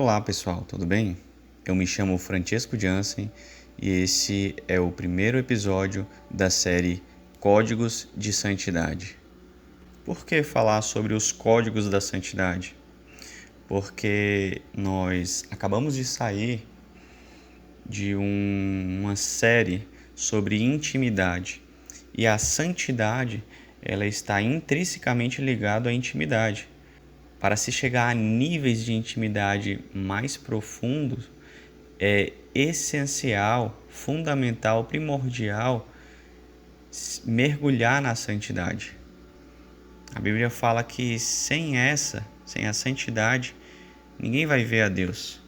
Olá pessoal, tudo bem? Eu me chamo Francesco Jansen e esse é o primeiro episódio da série Códigos de Santidade. Por que falar sobre os códigos da santidade? Porque nós acabamos de sair de uma série sobre intimidade e a santidade ela está intrinsecamente ligada à intimidade. Para se chegar a níveis de intimidade mais profundos, é essencial, fundamental, primordial mergulhar na santidade. A Bíblia fala que sem a santidade, ninguém vai ver a Deus.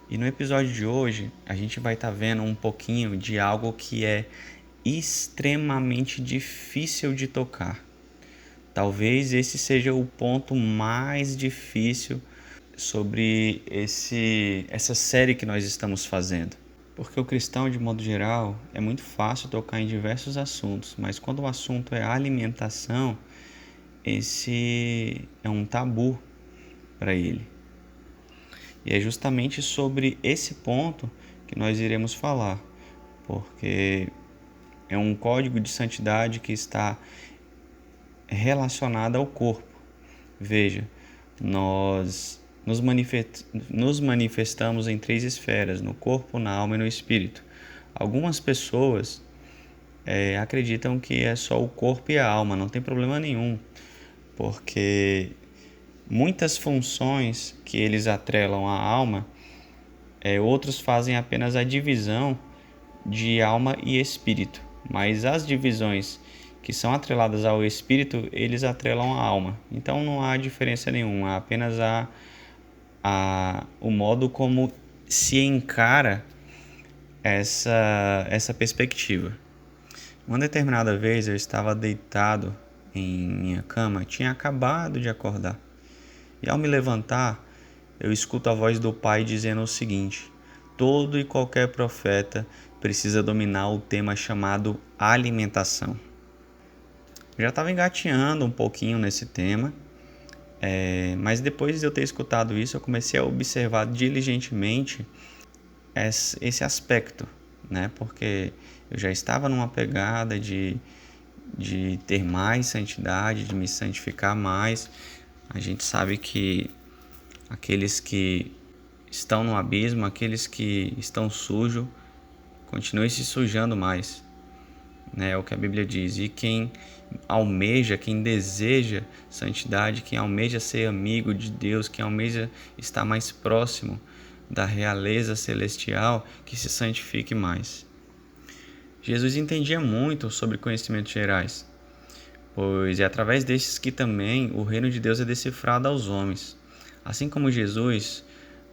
E no episódio de hoje, a gente vai estar vendo um pouquinho de algo que é extremamente difícil de tocar. Talvez esse seja o ponto mais difícil sobre essa série que nós estamos fazendo. Porque o cristão, de modo geral, é muito fácil tocar em diversos assuntos, mas quando o assunto é alimentação, esse é um tabu para ele. E é justamente sobre esse ponto que nós iremos falar, porque é um código de santidade que está relacionada ao corpo. Veja, nós nos manifestamos em 3 esferas, no corpo, na alma e no espírito. Algumas pessoas acreditam que é só o corpo e a alma, não tem problema nenhum, porque muitas funções que eles atrelam à alma, outros fazem apenas a divisão de alma e espírito, mas as divisões que são atreladas ao espírito, eles atrelam a alma. Então não há diferença nenhuma, apenas o modo como se encara essa perspectiva. Uma determinada vez eu estava deitado em minha cama, tinha acabado de acordar. E ao me levantar, eu escuto a voz do Pai dizendo o seguinte: todo e qualquer profeta precisa dominar o tema chamado alimentação. Eu já estava engateando um pouquinho nesse tema, mas depois de eu ter escutado isso, eu comecei a observar diligentemente esse aspecto, né? Porque eu já estava numa pegada de ter mais santidade, de me santificar mais. A gente sabe que aqueles que estão no abismo, aqueles que estão sujos, continuem se sujando mais. É o que a Bíblia diz. E quem almeja, quem deseja santidade, quem almeja ser amigo de Deus, quem almeja estar mais próximo da realeza celestial, que se santifique mais. Jesus entendia muito sobre conhecimentos gerais, pois é através destes que também o reino de Deus é decifrado aos homens. Assim como Jesus,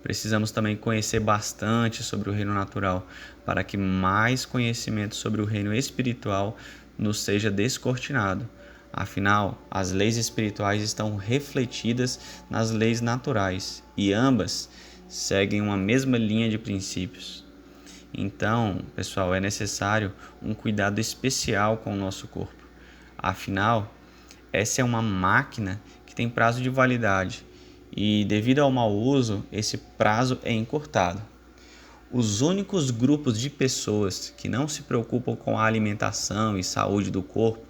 precisamos também conhecer bastante sobre o reino natural, para que mais conhecimento sobre o reino espiritual nos seja descortinado. Afinal, as leis espirituais estão refletidas nas leis naturais e ambas seguem uma mesma linha de princípios. Então, pessoal, é necessário um cuidado especial com o nosso corpo. Afinal, essa é uma máquina que tem prazo de validade e, devido ao mau uso, esse prazo é encurtado. Os únicos grupos de pessoas que não se preocupam com a alimentação e saúde do corpo,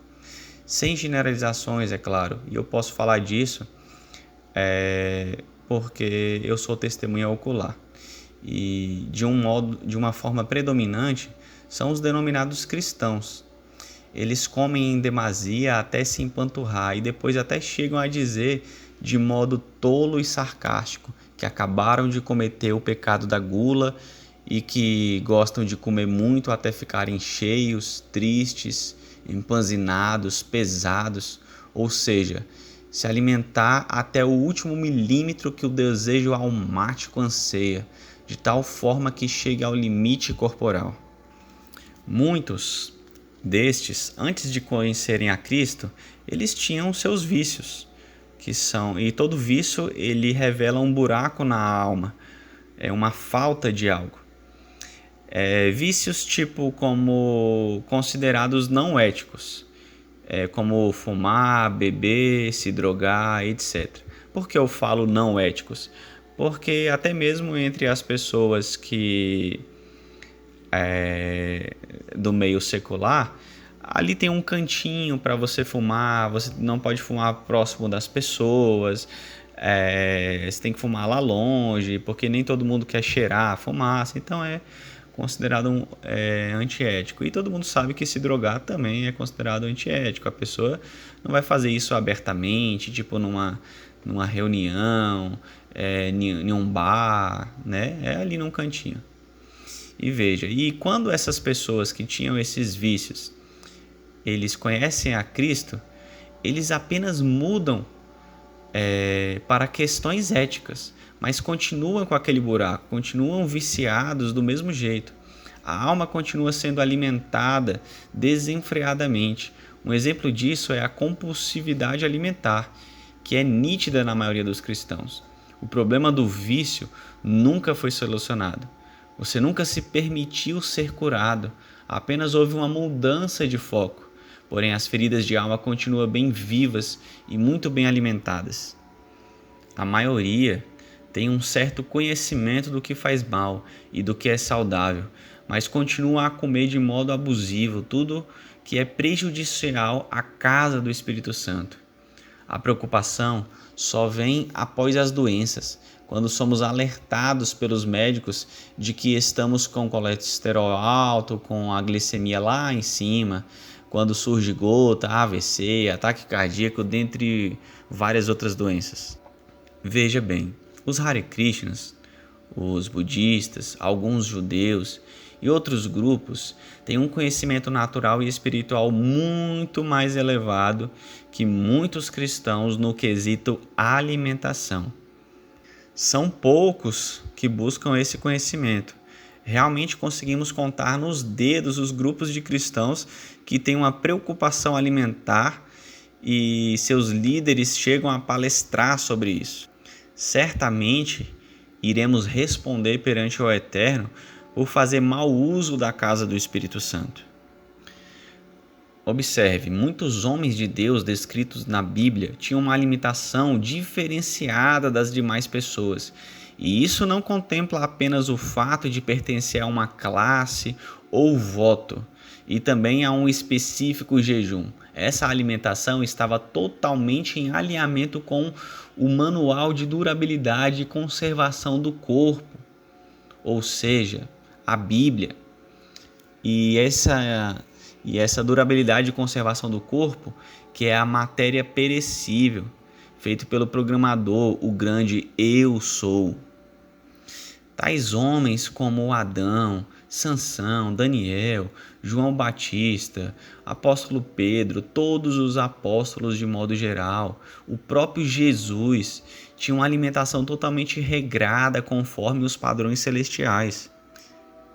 sem generalizações, é claro, e eu posso falar disso porque eu sou testemunha ocular, e de uma forma predominante, são os denominados cristãos. Eles comem em demasia até se empanturrar e depois até chegam a dizer de modo tolo e sarcástico que acabaram de cometer o pecado da gula e que gostam de comer muito até ficarem cheios, tristes, empanzinados, pesados, ou seja, se alimentar até o último milímetro que o desejo almático anseia, de tal forma que chegue ao limite corporal. Muitos destes, antes de conhecerem a Cristo, eles tinham seus vícios, e todo vício ele revela um buraco na alma, é uma falta de algo. Vícios como considerados não éticos, como fumar, beber, se drogar, etc. Por que eu falo não éticos? porque até mesmo entre as pessoas que do meio secular, ali tem um cantinho para você fumar, você não pode fumar próximo das pessoas, você tem que fumar lá longe, porque nem todo mundo quer cheirar a fumaça, então é considerado antiético. E todo mundo sabe que se drogar também é considerado antiético. A pessoa não vai fazer isso abertamente, tipo numa reunião, em um bar, né? É ali num cantinho. E veja, e quando essas pessoas que tinham esses vícios, eles conhecem a Cristo, eles apenas mudam para questões éticas, mas continuam com aquele buraco, continuam viciados do mesmo jeito. A alma continua sendo alimentada desenfreadamente. Um exemplo disso é a compulsividade alimentar, que é nítida na maioria dos cristãos. O problema do vício nunca foi solucionado. Você nunca se permitiu ser curado, apenas houve uma mudança de foco. Porém, as feridas de alma continuam bem vivas e muito bem alimentadas. A maioria tem um certo conhecimento do que faz mal e do que é saudável, mas continua a comer de modo abusivo tudo que é prejudicial à casa do Espírito Santo. A preocupação só vem após as doenças, quando somos alertados pelos médicos de que estamos com colesterol alto, com a glicemia lá em cima, quando surge gota, AVC, ataque cardíaco, dentre várias outras doenças. Veja bem, os Hare Krishnas, os budistas, alguns judeus e outros grupos têm um conhecimento natural e espiritual muito mais elevado que muitos cristãos no quesito alimentação. São poucos que buscam esse conhecimento. Realmente conseguimos contar nos dedos os grupos de cristãos que têm uma preocupação alimentar e seus líderes chegam a palestrar sobre isso. Certamente iremos responder perante o Eterno por fazer mau uso da casa do Espírito Santo. Observe, muitos homens de Deus descritos na Bíblia tinham uma alimentação diferenciada das demais pessoas. E isso não contempla apenas o fato de pertencer a uma classe ou voto, e também a um específico jejum. Essa alimentação estava totalmente em alinhamento com o manual de durabilidade e conservação do corpo, ou seja, a Bíblia. E essa durabilidade e conservação do corpo, que é a matéria perecível, feito pelo programador, o grande Eu Sou. Tais homens como Adão, Sansão, Daniel, João Batista, apóstolo Pedro, todos os apóstolos de modo geral, o próprio Jesus, tinham uma alimentação totalmente regrada conforme os padrões celestiais.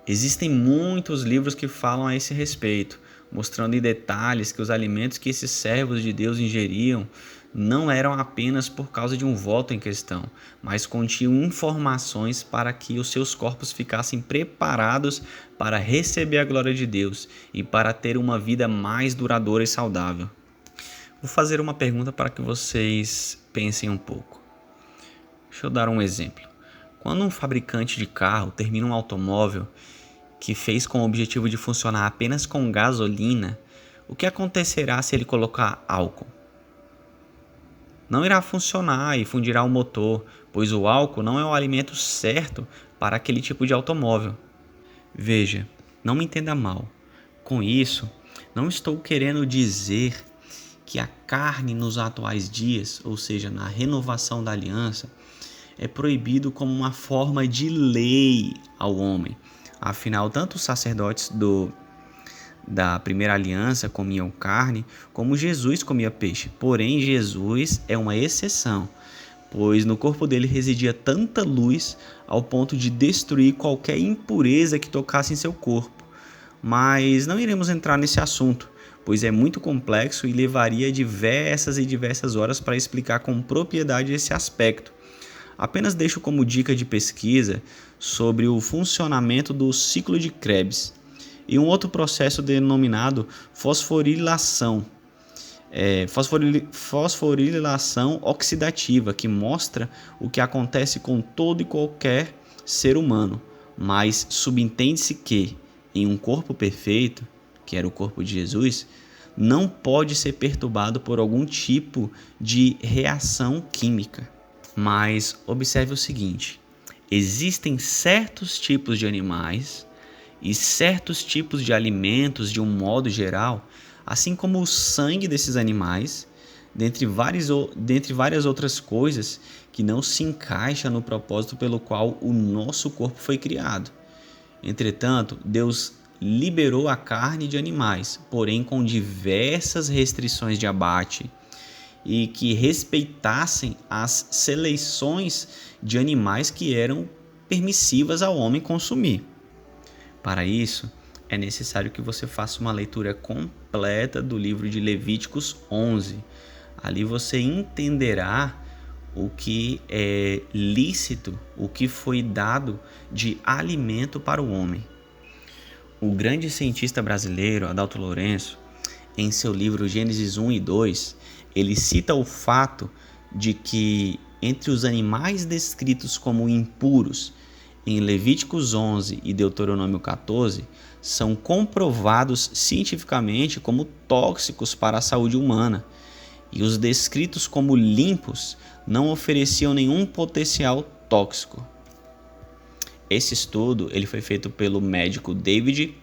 Existem muitos livros que falam a esse respeito, mostrando em detalhes que os alimentos que esses servos de Deus ingeriam não eram apenas por causa de um voto em questão, mas continham informações para que os seus corpos ficassem preparados para receber a glória de Deus e para ter uma vida mais duradoura e saudável. Vou fazer uma pergunta para que vocês pensem um pouco. Deixa eu dar um exemplo. Quando um fabricante de carro termina um automóvel que fez com o objetivo de funcionar apenas com gasolina, o que acontecerá se ele colocar álcool? Não irá funcionar e fundirá o motor, pois o álcool não é o alimento certo para aquele tipo de automóvel. Veja, não me entenda mal. Com isso, não estou querendo dizer que a carne nos atuais dias, ou seja, na renovação da aliança, é proibido como uma forma de lei ao homem. Afinal, tanto os sacerdotes da primeira aliança comiam carne, como Jesus comia peixe. Porém, Jesus é uma exceção, pois no corpo dele residia tanta luz ao ponto de destruir qualquer impureza que tocasse em seu corpo. Mas não iremos entrar nesse assunto, pois é muito complexo e levaria diversas horas para explicar com propriedade esse aspecto. Apenas deixo como dica de pesquisa sobre o funcionamento do ciclo de Krebs e um outro processo denominado fosforilação. fosforilação oxidativa, que mostra o que acontece com todo e qualquer ser humano, mas subentende-se que, em um corpo perfeito, que era o corpo de Jesus, não pode ser perturbado por algum tipo de reação química. Mas observe o seguinte: existem certos tipos de animais e certos tipos de alimentos de um modo geral, assim como o sangue desses animais, dentre várias outras coisas que não se encaixam no propósito pelo qual o nosso corpo foi criado. Entretanto, Deus liberou a carne de animais, porém com diversas restrições de abate e que respeitassem as seleções de animais que eram permissivas ao homem consumir. Para isso, é necessário que você faça uma leitura completa do livro de Levíticos 11. Ali você entenderá o que é lícito, o que foi dado de alimento para o homem. O grande cientista brasileiro, Adalto Lourenço, em seu livro Gênesis 1 e 2, ele cita o fato de que entre os animais descritos como impuros em Levíticos 11 e Deuteronômio 14, são comprovados cientificamente como tóxicos para a saúde humana, e os descritos como limpos não ofereciam nenhum potencial tóxico. Esse estudo ele foi feito pelo médico David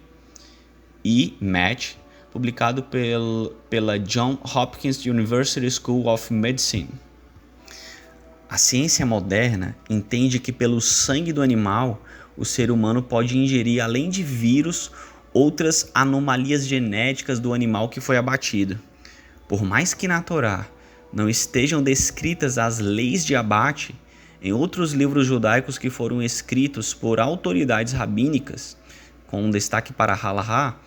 E. Matt, publicado pela Johns Hopkins University School of Medicine. A ciência moderna entende que pelo sangue do animal, o ser humano pode ingerir, além de vírus, outras anomalias genéticas do animal que foi abatido. Por mais que na Torá não estejam descritas as leis de abate, em outros livros judaicos que foram escritos por autoridades rabínicas, com um destaque para Halahá,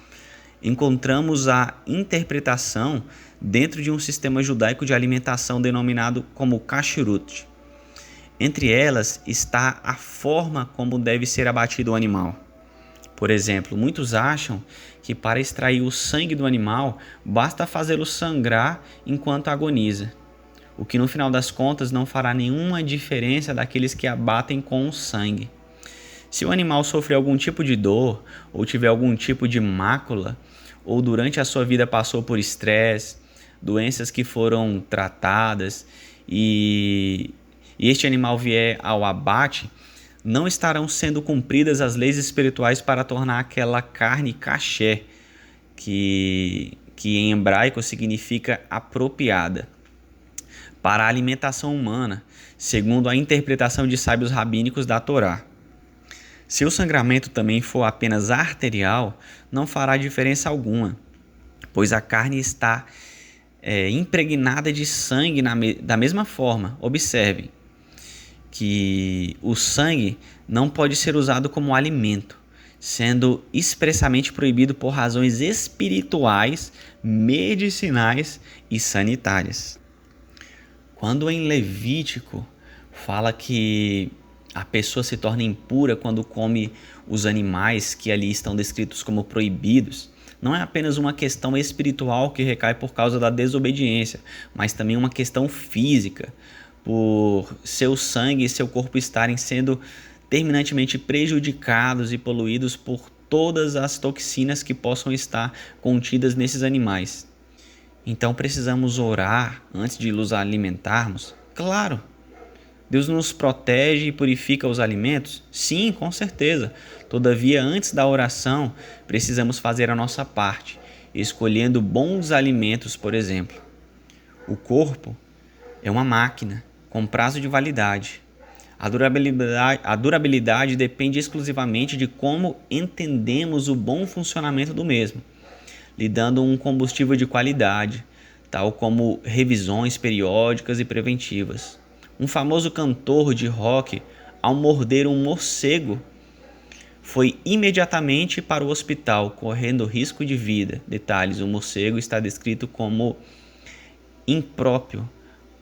encontramos a interpretação dentro de um sistema judaico de alimentação denominado como kashrut. Entre elas está a forma como deve ser abatido o animal. Por exemplo, muitos acham que para extrair o sangue do animal basta fazê-lo sangrar enquanto agoniza, o que no final das contas não fará nenhuma diferença daqueles que abatem com o sangue. Se o animal sofrer algum tipo de dor ou tiver algum tipo de mácula, ou durante a sua vida passou por estresse, doenças que foram tratadas e este animal vier ao abate, não estarão sendo cumpridas as leis espirituais para tornar aquela carne kasher, que em hebraico significa apropriada, para a alimentação humana, segundo a interpretação de sábios rabínicos da Torá. Se o sangramento também for apenas arterial, não fará diferença alguma, pois a carne está impregnada de sangue da mesma forma. Observem que o sangue não pode ser usado como alimento, sendo expressamente proibido por razões espirituais, medicinais e sanitárias. Quando em Levítico fala que a pessoa se torna impura quando come os animais que ali estão descritos como proibidos, não é apenas uma questão espiritual que recai por causa da desobediência, mas também uma questão física, por seu sangue e seu corpo estarem sendo terminantemente prejudicados e poluídos por todas as toxinas que possam estar contidas nesses animais. Então precisamos orar antes de nos alimentarmos? Claro! Deus nos protege e purifica os alimentos? Sim, com certeza. Todavia, antes da oração, precisamos fazer a nossa parte, escolhendo bons alimentos, por exemplo. O corpo é uma máquina com prazo de validade. A durabilidade depende exclusivamente de como entendemos o bom funcionamento do mesmo, lhe dando um combustível de qualidade, tal como revisões periódicas e preventivas. Um famoso cantor de rock, ao morder um morcego, foi imediatamente para o hospital, correndo risco de vida. Detalhes: o morcego está descrito como impróprio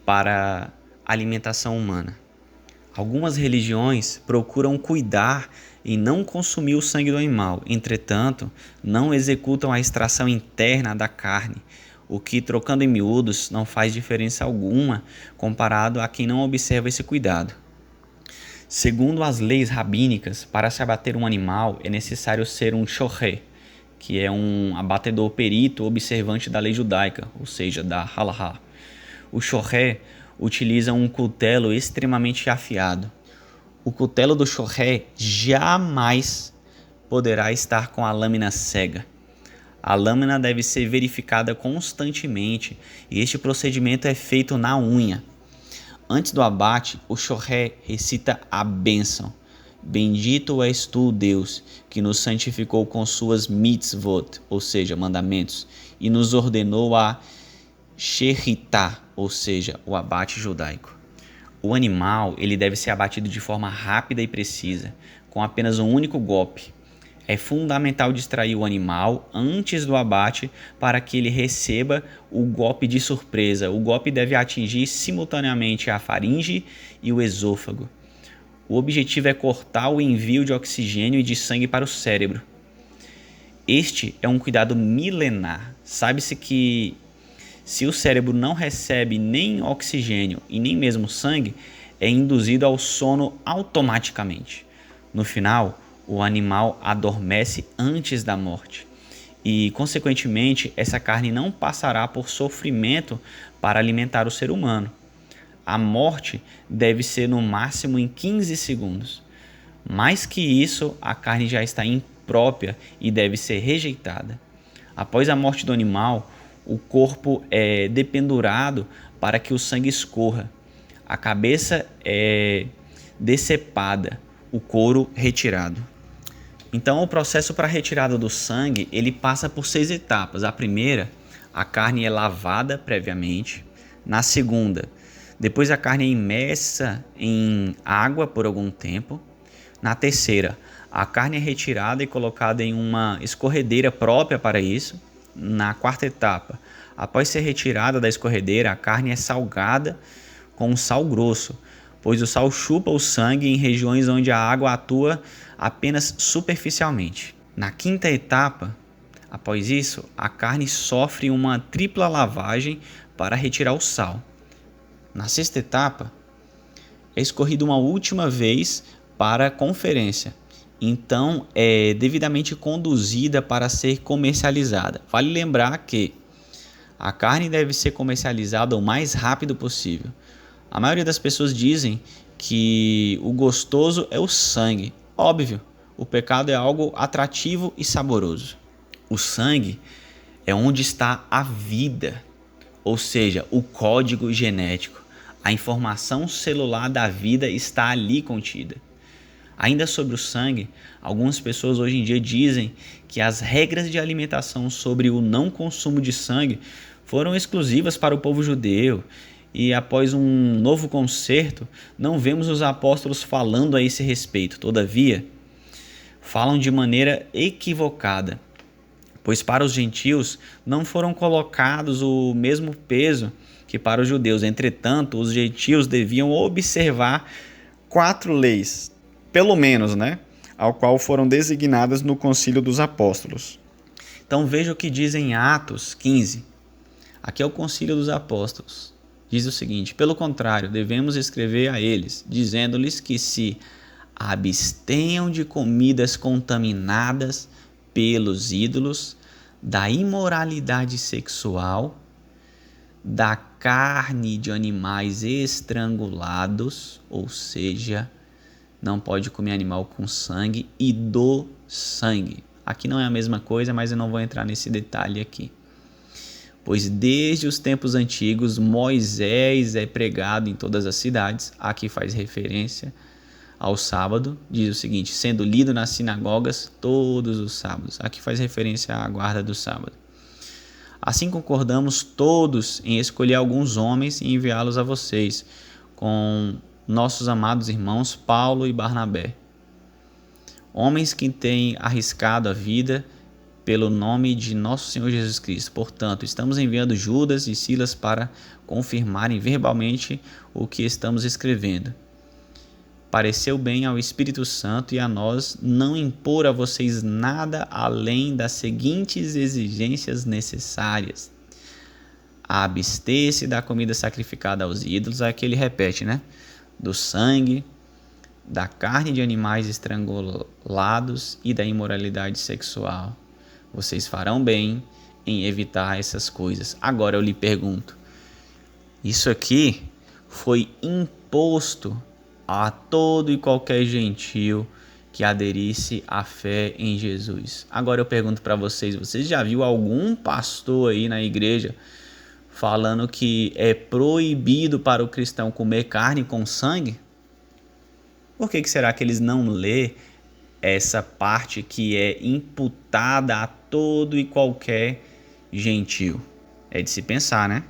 para alimentação humana. Algumas religiões procuram cuidar em não consumir o sangue do animal, entretanto, não executam a extração interna da carne, o que, trocando em miúdos, não faz diferença alguma comparado a quem não observa esse cuidado. Segundo as leis rabínicas, para se abater um animal é necessário ser um shoré, que é um abatedor perito observante da lei judaica, ou seja, da halahá. O shoré utiliza um cutelo extremamente afiado. O cutelo do shoré jamais poderá estar com a lâmina cega. A lâmina deve ser verificada constantemente e este procedimento é feito na unha. Antes do abate, o shoré recita a bênção. Bendito és tu, Deus, que nos santificou com suas mitzvot, ou seja, mandamentos, e nos ordenou a sheritá, ou seja, o abate judaico. O animal ele deve ser abatido de forma rápida e precisa, com apenas um único golpe. É fundamental distrair o animal antes do abate para que ele receba o golpe de surpresa. O golpe deve atingir simultaneamente a faringe e o esôfago. O objetivo é cortar o envio de oxigênio e de sangue para o cérebro. Este é um cuidado milenar. Sabe-se que se o cérebro não recebe nem oxigênio e nem mesmo sangue, é induzido ao sono automaticamente. No final, o animal adormece antes da morte e, consequentemente, essa carne não passará por sofrimento para alimentar o ser humano. A morte deve ser no máximo em 15 segundos. Mais que isso, a carne já está imprópria e deve ser rejeitada. Após a morte do animal, o corpo é dependurado para que o sangue escorra. A cabeça é decepada, o couro retirado. Então, o processo para a retirada do sangue, ele passa por 6 etapas. A primeira, a carne é lavada previamente. Na segunda, depois a carne é imersa em água por algum tempo. Na terceira, a carne é retirada e colocada em uma escorredeira própria para isso. Na quarta etapa, após ser retirada da escorredeira, a carne é salgada com sal grosso, pois o sal chupa o sangue em regiões onde a água atua apenas superficialmente. Na quinta etapa, após isso, a carne sofre uma tripla lavagem para retirar o sal. Na sexta etapa, é escorrida uma última vez para conferência. Então, é devidamente conduzida para ser comercializada. Vale lembrar que a carne deve ser comercializada o mais rápido possível. A maioria das pessoas dizem que o gostoso é o sangue. Óbvio, o pecado é algo atrativo e saboroso. O sangue é onde está a vida, ou seja, o código genético. A informação celular da vida está ali contida. Ainda sobre o sangue, algumas pessoas hoje em dia dizem que as regras de alimentação sobre o não consumo de sangue foram exclusivas para o povo judeu e após um novo concerto não vemos os apóstolos falando a esse respeito. Todavia, falam de maneira equivocada, pois para os gentios não foram colocados o mesmo peso que para os judeus. Entretanto, os gentios deviam observar 4 leis, pelo menos, ao qual foram designadas no Concílio dos Apóstolos. Então veja o que diz em Atos 15. Aqui é o Concílio dos Apóstolos. Diz o seguinte: pelo contrário, devemos escrever a eles, dizendo-lhes que se abstenham de comidas contaminadas pelos ídolos, da imoralidade sexual, da carne de animais estrangulados, ou seja, não pode comer animal com sangue, e do sangue. Aqui não é a mesma coisa, mas eu não vou entrar nesse detalhe aqui. Pois desde os tempos antigos, Moisés é pregado em todas as cidades. Aqui faz referência ao sábado. Diz o seguinte: sendo lido nas sinagogas todos os sábados. Aqui faz referência à guarda do sábado. Assim concordamos todos em escolher alguns homens e enviá-los a vocês, com nossos amados irmãos Paulo e Barnabé, homens que têm arriscado a vida pelo nome de nosso Senhor Jesus Cristo. Portanto, estamos enviando Judas e Silas para confirmarem verbalmente o que estamos escrevendo. Pareceu bem ao Espírito Santo e a nós não impor a vocês nada além das seguintes exigências necessárias: abster-se da comida sacrificada aos ídolos, aqui ele repete, né? Do sangue, da carne de animais estrangulados e da imoralidade sexual. Vocês farão bem em evitar essas coisas. Agora eu lhe pergunto, isso aqui foi imposto a todo e qualquer gentio que aderisse à fé em Jesus. Agora eu pergunto para vocês, vocês já viu algum pastor aí na igreja falando que é proibido para o cristão comer carne com sangue? Por que será que eles não lê essa parte que é imputada a todo e qualquer gentio? É de se pensar, né?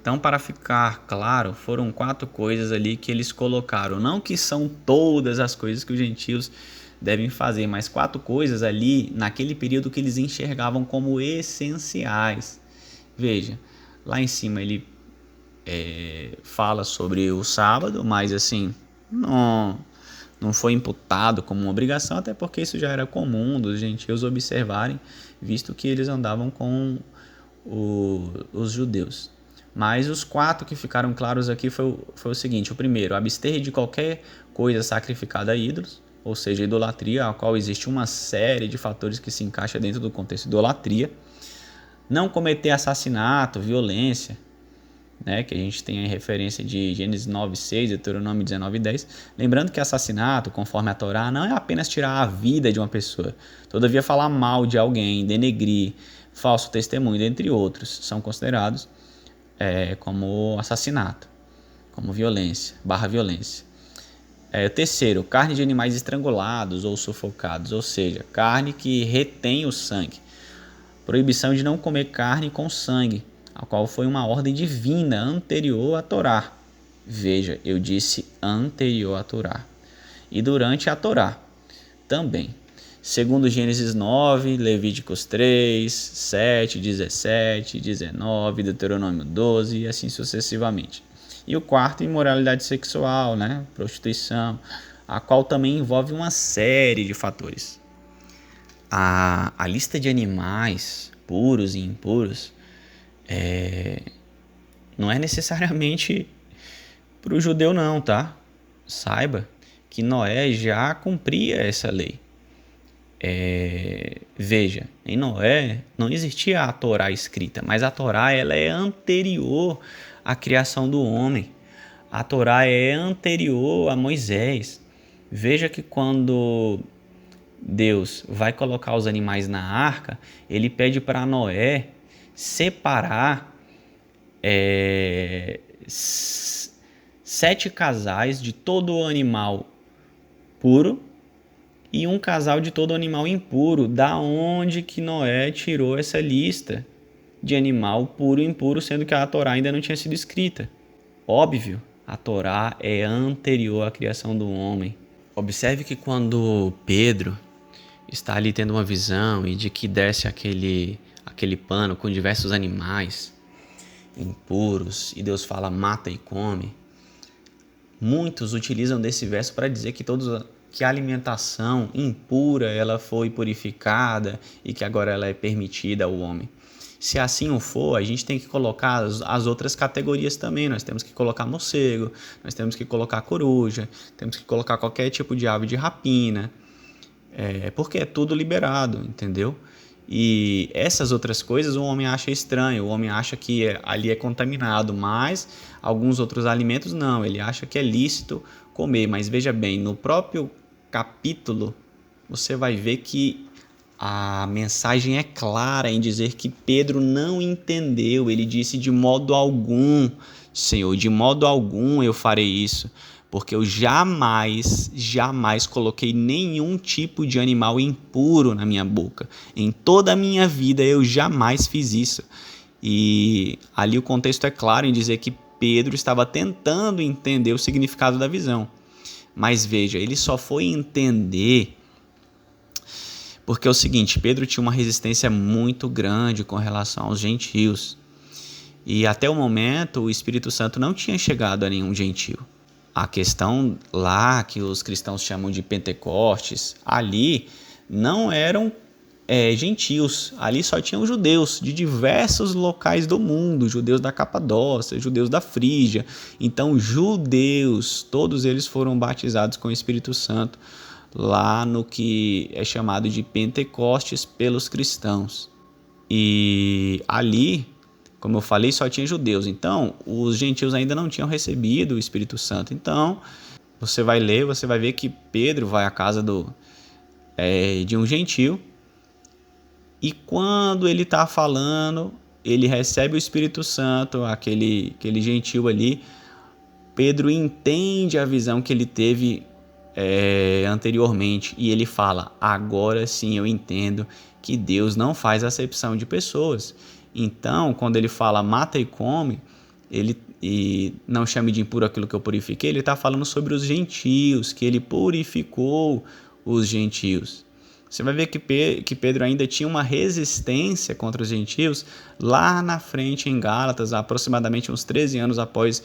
Então, para ficar claro, foram 4 coisas ali que eles colocaram. Não que são todas as coisas que os gentios devem fazer, mas 4 coisas ali naquele período que eles enxergavam como essenciais. Veja, lá em cima ele fala sobre o sábado, mas assim, não foi imputado como uma obrigação, até porque isso já era comum dos gentios observarem, visto que eles andavam com os judeus. Mas os 4 que ficaram claros aqui foi o seguinte: o primeiro, abster de qualquer coisa sacrificada a ídolos, ou seja, idolatria, a qual existe uma série de fatores que se encaixa dentro do contexto de idolatria. Não cometer assassinato, violência, né, que a gente tem a referência de Gênesis 9:6, Deuteronômio 19:10. Lembrando que assassinato, conforme a Torá, não é apenas tirar a vida de uma pessoa. Todavia, falar mal de alguém, denegrir, falso testemunho, dentre outros, são considerados como assassinato, como violência, violência. O terceiro, carne de animais estrangulados ou sufocados, ou seja, carne que retém o sangue. Proibição de não comer carne com sangue, a qual foi uma ordem divina anterior à Torá. Veja, eu disse anterior à Torá. E durante a Torá também. Segundo Gênesis 9, Levíticos 3, 7, 17, 19, Deuteronômio 12 e assim sucessivamente. E o quarto, imoralidade sexual, né? Prostituição, a qual também envolve uma série de fatores. A lista de animais puros e impuros não é necessariamente para o judeu não, tá? Saiba que Noé já cumpria essa lei. Veja, em Noé não existia a Torá escrita, mas a Torá ela é anterior à criação do homem. A Torá é anterior a Moisés. Veja que quando Deus vai colocar os animais na arca, ele pede para Noé separar 7 casais de todo animal puro e um casal de todo animal impuro. Da onde que Noé tirou essa lista de animal puro e impuro, sendo que a Torá ainda não tinha sido escrita? Óbvio, a Torá é anterior à criação do homem. Observe que quando Pedro está ali tendo uma visão e de que desce aquele pano com diversos animais impuros e Deus fala mata e come, muitos utilizam desse verso para dizer que que a alimentação impura ela foi purificada e que agora ela é permitida ao homem. Se assim o for, a gente tem que colocar as outras categorias também. Nós temos que colocar morcego, nós temos que colocar coruja, temos que colocar qualquer tipo de ave de rapina, porque é tudo liberado, entendeu? E essas outras coisas o homem acha estranho, o homem acha que ali é contaminado, mas alguns outros alimentos não, ele acha que é lícito comer. Mas veja bem, no próprio capítulo você vai ver que a mensagem é clara em dizer que Pedro não entendeu. Ele disse: de modo algum, Senhor, de modo algum eu farei isso, porque eu jamais coloquei nenhum tipo de animal impuro na minha boca. Em toda a minha vida eu jamais fiz isso. E ali o contexto é claro em dizer que Pedro estava tentando entender o significado da visão. Mas veja, ele só foi entender porque é o seguinte: Pedro tinha uma resistência muito grande com relação aos gentios. E até o momento o Espírito Santo não tinha chegado a nenhum gentio. A questão lá que os cristãos chamam de Pentecostes, ali não eram gentios. Ali só tinham judeus de diversos locais do mundo, judeus da Capadócia, judeus da Frígia. Então, judeus, todos eles foram batizados com o Espírito Santo lá no que é chamado de Pentecostes pelos cristãos. E ali, como eu falei, só tinha judeus. Então, os gentios ainda não tinham recebido o Espírito Santo. Então, você vai ler, você vai ver que Pedro vai à casa de um gentio. E quando ele está falando, ele recebe o Espírito Santo, aquele gentio ali. Pedro entende a visão que ele teve anteriormente. E ele fala, agora sim eu entendo que Deus não faz acepção de pessoas. Então, quando ele fala mata e come, e não chame de impuro aquilo que eu purifiquei, ele está falando sobre os gentios, que ele purificou os gentios. Você vai ver que Pedro ainda tinha uma resistência contra os gentios lá na frente em Gálatas, aproximadamente uns 13 anos após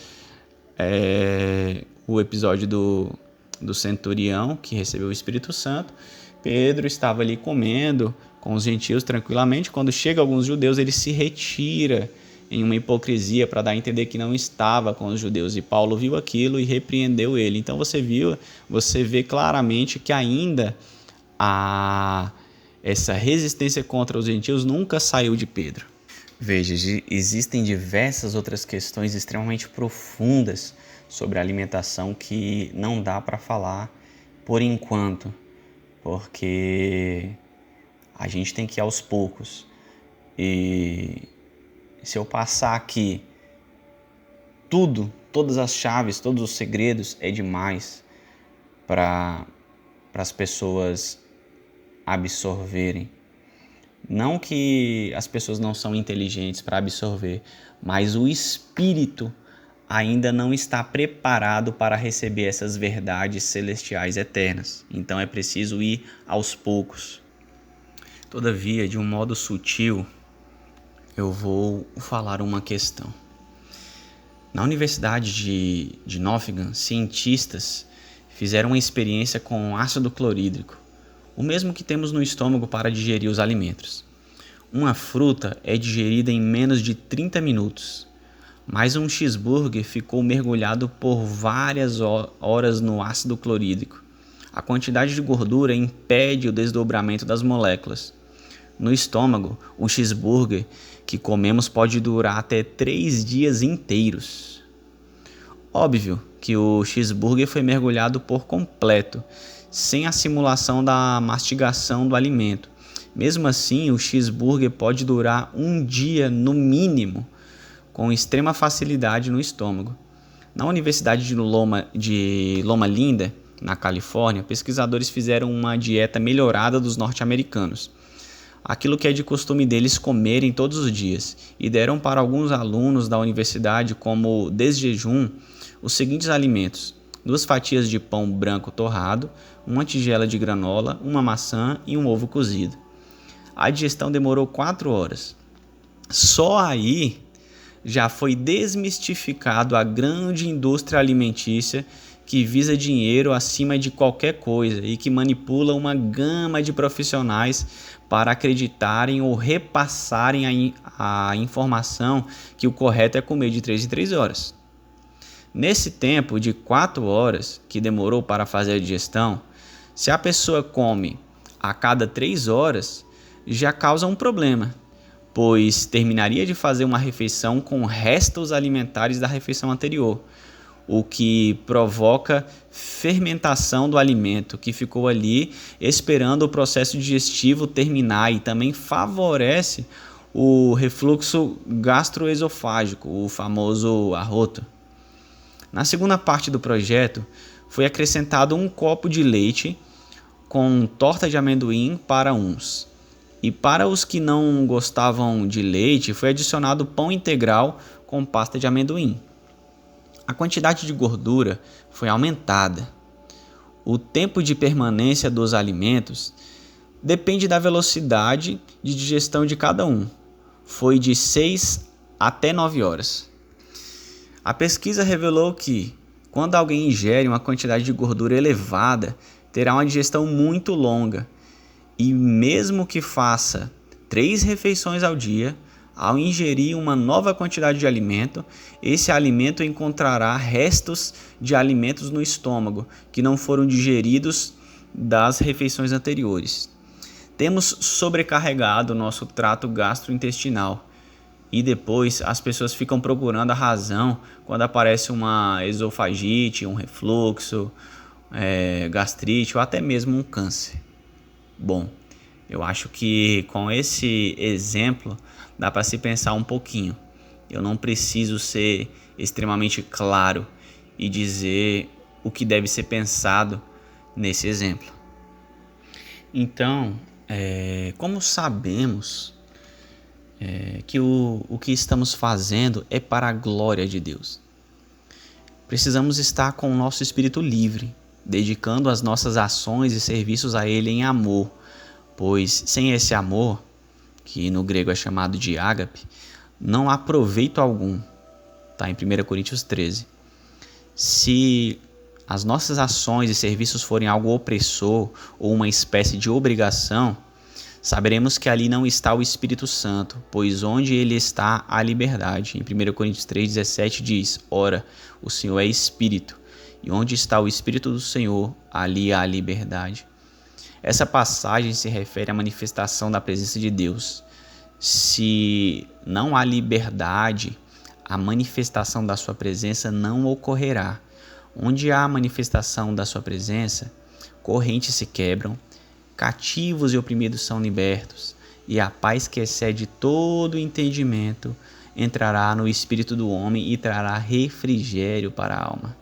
o episódio do centurião que recebeu o Espírito Santo. Pedro estava ali comendo com os gentios tranquilamente. Quando chega alguns judeus, ele se retira em uma hipocrisia para dar a entender que não estava com os judeus. E Paulo viu aquilo e repreendeu ele. Então você vê claramente que ainda essa resistência contra os gentios nunca saiu de Pedro. Veja, existem diversas outras questões extremamente profundas sobre a alimentação que não dá para falar por enquanto, porque a gente tem que ir aos poucos. E se eu passar aqui todas as chaves, todos os segredos, é demais para as pessoas absorverem. Não que as pessoas não são inteligentes para absorver, mas o espírito ainda não está preparado para receber essas verdades celestiais eternas. Então é preciso ir aos poucos. Todavia, de um modo sutil, eu vou falar uma questão. Na Universidade de Nottingham, cientistas fizeram uma experiência com ácido clorídrico, o mesmo que temos no estômago para digerir os alimentos. Uma fruta é digerida em menos de 30 minutos, mas um cheeseburger ficou mergulhado por várias horas no ácido clorídrico. A quantidade de gordura impede o desdobramento das moléculas. No estômago, o cheeseburger que comemos pode durar até 3 dias inteiros. Óbvio que o cheeseburger foi mergulhado por completo, sem a simulação da mastigação do alimento. Mesmo assim, o cheeseburger pode durar 1 dia no mínimo, com extrema facilidade no estômago. Na Universidade de Loma Linda, na Califórnia, pesquisadores fizeram uma dieta melhorada dos norte-americanos, aquilo que é de costume deles comerem todos os dias, e deram para alguns alunos da universidade como desjejum os seguintes alimentos: 2 fatias de pão branco torrado, 1 tigela de granola, 1 maçã e 1 ovo cozido. A digestão demorou 4 horas. Só aí já foi desmistificado a grande indústria alimentícia que visa dinheiro acima de qualquer coisa e que manipula uma gama de profissionais para acreditarem ou repassarem a informação que o correto é comer de 3 em 3 horas. Nesse tempo de 4 horas que demorou para fazer a digestão, se a pessoa come a cada 3 horas, já causa um problema, pois terminaria de fazer uma refeição com restos alimentares da refeição anterior, o que provoca fermentação do alimento que ficou ali esperando o processo digestivo terminar, e também favorece o refluxo gastroesofágico, o famoso arroto. Na segunda parte do projeto, foi acrescentado 1 copo de leite com torta de amendoim para uns. E para os que não gostavam de leite, foi adicionado pão integral com pasta de amendoim. A quantidade de gordura foi aumentada. O tempo de permanência dos alimentos depende da velocidade de digestão de cada um. Foi de 6 até 9 horas. A pesquisa revelou que, quando alguém ingere uma quantidade de gordura elevada, terá uma digestão muito longa E mesmo que faça 3 refeições ao dia, ao ingerir uma nova quantidade de alimento, esse alimento encontrará restos de alimentos no estômago que não foram digeridos das refeições anteriores. Temos sobrecarregado o nosso trato gastrointestinal e depois as pessoas ficam procurando a razão quando aparece uma esofagite, um refluxo, gastrite ou até mesmo um câncer. Bom, eu acho que com esse exemplo dá para se pensar um pouquinho. Eu não preciso ser extremamente claro e dizer o que deve ser pensado nesse exemplo. Então, como sabemos que o que estamos fazendo é para a glória de Deus? Precisamos estar com o nosso espírito livre, dedicando as nossas ações e serviços a Ele em amor, pois sem esse amor, que no grego é chamado de ágape, não há proveito algum. Está em 1 Coríntios 13. Se as nossas ações e serviços forem algo opressor ou uma espécie de obrigação, saberemos que ali não está o Espírito Santo, pois onde ele está há liberdade. Em 1 Coríntios 3,17 diz: Ora, o Senhor é Espírito, e onde está o Espírito do Senhor, ali há liberdade. Essa passagem se refere à manifestação da presença de Deus. Se não há liberdade, a manifestação da sua presença não ocorrerá. Onde há manifestação da sua presença, correntes se quebram, cativos e oprimidos são libertos, e a paz que excede todo entendimento entrará no espírito do homem e trará refrigério para a alma.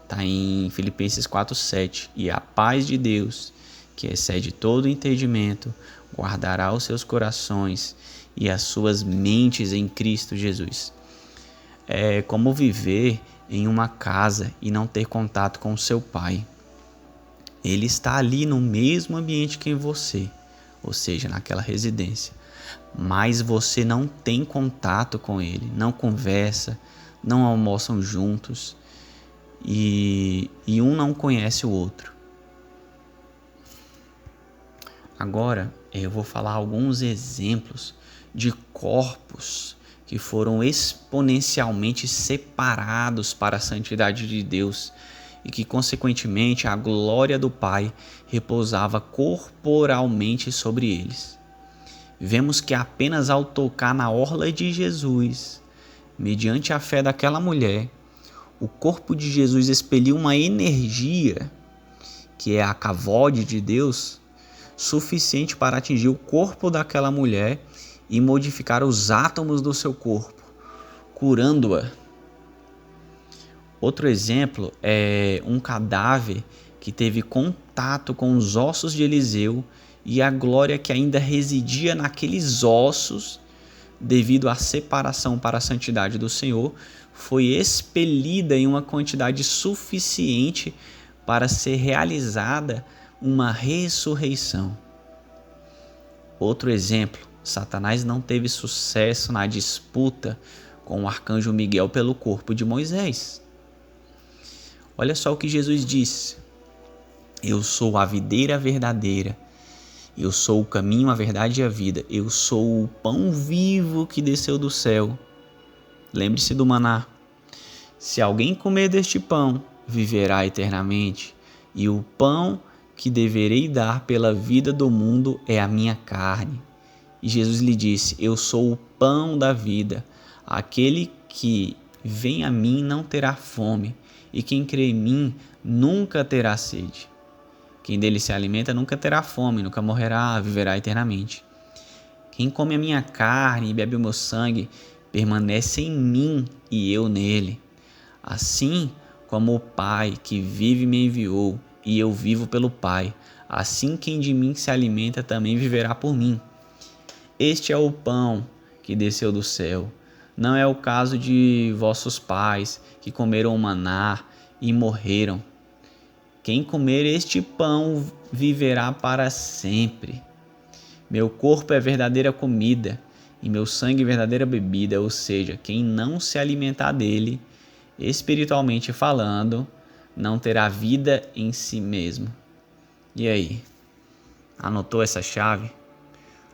Está em Filipenses 4,7. E a paz de Deus, que excede todo entendimento, guardará os seus corações e as suas mentes em Cristo Jesus. É como viver em uma casa e não ter contato com o seu pai. Ele está ali no mesmo ambiente que você, ou seja, naquela residência, mas você não tem contato com ele, não conversa, não almoçam juntos e um não conhece o outro. Agora eu vou falar alguns exemplos de corpos que foram exponencialmente separados para a santidade de Deus e que, consequentemente, a glória do Pai repousava corporalmente sobre eles. Vemos que apenas ao tocar na orla de Jesus, mediante a fé daquela mulher, o corpo de Jesus expeliu uma energia, que é a kavod de Deus, suficiente para atingir o corpo daquela mulher e modificar os átomos do seu corpo, curando-a. Outro exemplo é um cadáver que teve contato com os ossos de Eliseu e a glória que ainda residia naqueles ossos, devido à separação para a santidade do Senhor, foi expelida em uma quantidade suficiente para ser realizada uma ressurreição. Outro exemplo, Satanás não teve sucesso na disputa com o arcanjo Miguel pelo corpo de Moisés. Olha só o que Jesus disse: Eu sou a videira verdadeira, eu sou o caminho, a verdade e a vida, eu sou o pão vivo que desceu do céu. Lembre-se do maná. Se alguém comer deste pão, viverá eternamente, e o pão que deverei dar pela vida do mundo é a minha carne. E Jesus lhe disse: Eu sou o pão da vida. Aquele que vem a mim não terá fome, e quem crê em mim nunca terá sede. Quem dele se alimenta nunca terá fome, nunca morrerá, viverá eternamente. Quem come a minha carne e bebe o meu sangue permanece em mim e eu nele. Assim como o Pai que vive me enviou e eu vivo pelo Pai, assim quem de mim se alimenta também viverá por mim. Este é o pão que desceu do céu. Não é o caso de vossos pais que comeram o maná e morreram. Quem comer este pão viverá para sempre. Meu corpo é verdadeira comida e meu sangue é verdadeira bebida, ou seja, quem não se alimentar dele, espiritualmente falando, não terá vida em si mesmo. E aí? Anotou essa chave?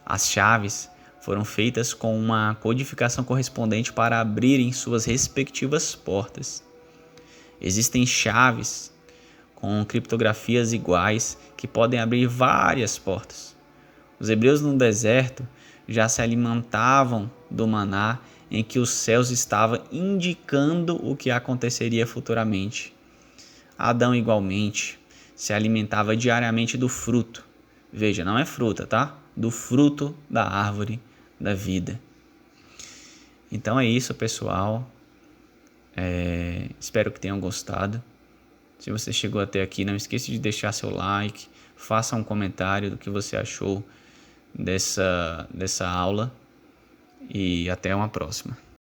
As chaves foram feitas com uma codificação correspondente para abrirem suas respectivas portas. Existem chaves com criptografias iguais que podem abrir várias portas. Os hebreus no deserto já se alimentavam do maná em que os céus estavam indicando o que aconteceria futuramente. Adão igualmente se alimentava diariamente do fruto. Veja, não é fruta, tá? Do fruto da árvore da vida. Então é isso, pessoal. Espero que tenham gostado. Se você chegou até aqui, não esqueça de deixar seu like, faça um comentário do que você achou dessa aula e até uma próxima.